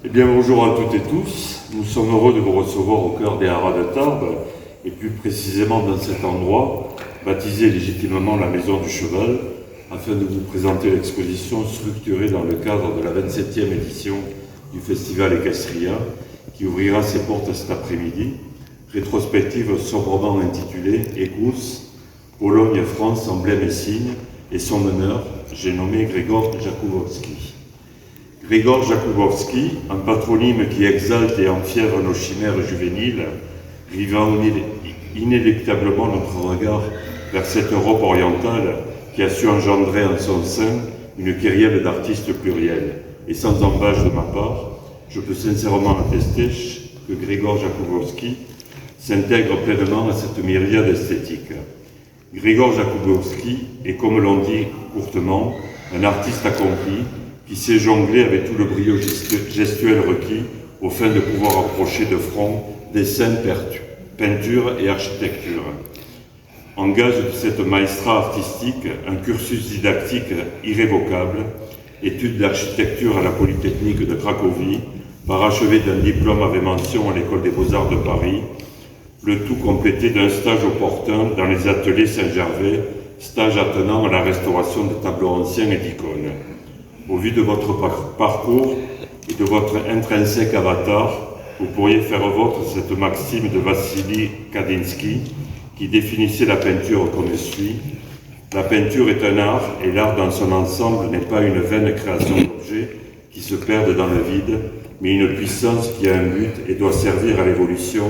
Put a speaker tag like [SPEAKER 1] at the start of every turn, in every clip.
[SPEAKER 1] Eh bien, bonjour à toutes et tous. Nous sommes heureux de vous recevoir au cœur des Haras de Tarbes, et plus précisément dans cet endroit, baptisé légitimement la Maison du Cheval, afin de vous présenter l'exposition structurée dans le cadre de la 27e édition du Festival Equestria, qui ouvrira ses portes cet après-midi, rétrospective sobrement intitulée « Equus, Pologne, France, emblème et signe », et son honneur, j'ai nommé Grzegorz Jakubowski. Grzegorz Jakubowski, un patronyme qui exalte et enfièvre nos chimères juvéniles, rivant inéluctablement notre regard vers cette Europe orientale qui a su engendrer en son sein une kyrielle d'artistes pluriels. Et sans embâche de ma part, je peux sincèrement attester que Grzegorz Jakubowski s'intègre pleinement à cette myriade esthétique. Grzegorz Jakubowski est, comme l'on dit courtement, un artiste accompli qui sait jongler avec tout le brio gestuel requis au fin de pouvoir approcher de front dessin, peinture et architecture. En gage de cette maestra artistique, un cursus didactique irrévocable, études d'architecture à la Polytechnique de Cracovie, parachevé d'un diplôme avec mention à l'École des Beaux-Arts de Paris, le tout complété d'un stage opportun dans les ateliers Saint-Gervais, stage attenant à la restauration de tableaux anciens et d'icônes. Au vu de votre parcours et de votre intrinsèque avatar, vous pourriez faire vôtre cette maxime de Vassili Kandinsky qui définissait la peinture comme suit. La peinture est un art et l'art dans son ensemble n'est pas une vaine création d'objets qui se perdent dans le vide, mais une puissance qui a un but et doit servir à l'évolution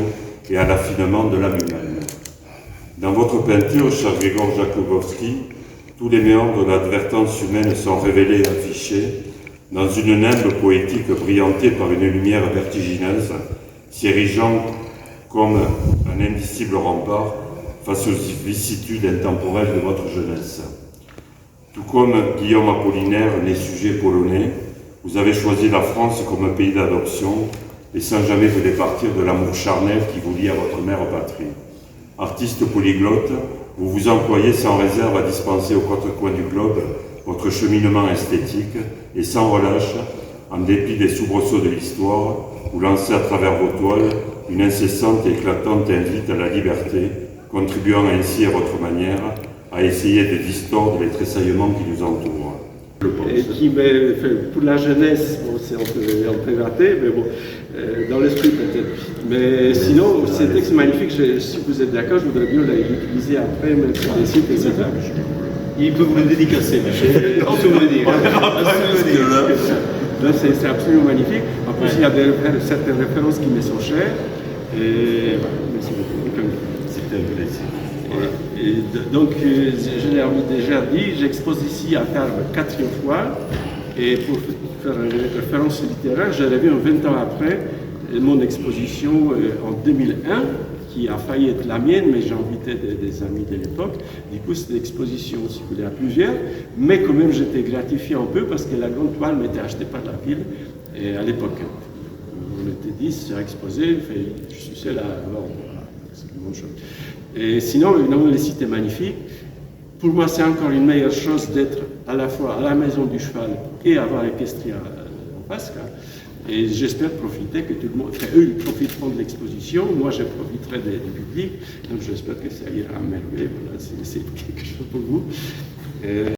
[SPEAKER 1] et à l'affinement de l'âme humaine. Dans votre peinture, cher Grzegorz Jakubowski, tous les méandres de l'advertence humaine sont révélés et affichés dans une nimbe poétique brillantée par une lumière vertigineuse, s'érigeant comme un indicible rempart face aux vicissitudes intemporelles de votre jeunesse. Tout comme Guillaume Apollinaire, né sujet polonais, vous avez choisi la France comme un pays d'adoption et sans jamais vous départir de l'amour charnel qui vous lie à votre mère patrie. Artiste polyglotte, vous vous employez sans réserve à dispenser aux quatre coins du globe votre cheminement esthétique et sans relâche, en dépit des soubresauts de l'histoire, vous lancez à travers vos toiles une incessante et éclatante invite à la liberté, contribuant ainsi à votre manière à essayer de distordre les tressaillements qui nous entourent.
[SPEAKER 2] Et qui m'est fait pour la jeunesse, bon, c'est un peu raté, mais bon, dans l'esprit peut-être. Mais sinon, ces textes magnifiques, si vous êtes d'accord, je voudrais bien l'utiliser après, même sur des sites, etc.
[SPEAKER 3] Il peut vous le dédicacer, mais en souvenir.
[SPEAKER 2] Là, c'est absolument magnifique. En plus, il y a certaines références qui me sont chères. Et voilà, merci beaucoup.
[SPEAKER 1] C'était un plaisir.
[SPEAKER 2] Donc, je l'ai déjà dit, j'expose ici à Tarbes 4e fois, et pour faire une référence littéraire, je l'ai vu 20 ans après mon exposition en 2001, qui a failli être la mienne, mais j'ai invité des amis de l'époque. Du coup, c'était l'exposition, si vous voulez, à plusieurs, mais quand même, j'étais gratifié un peu parce que la grande toile m'était achetée par la ville, et à l'époque, on était 10 à exposer, je suis seul à avoir. C'est une bonne chose. Et sinon, évidemment, le site est magnifique. Pour moi, c'est encore une meilleure chose d'être à la fois à la Maison du Cheval et avoir Equestria en face. Et j'espère profiter, que tout le monde, eux, ils profiteront de l'exposition, moi, je profiterai du public. Donc, j'espère que ça ira à merveille. Voilà, c'est quelque chose pour vous.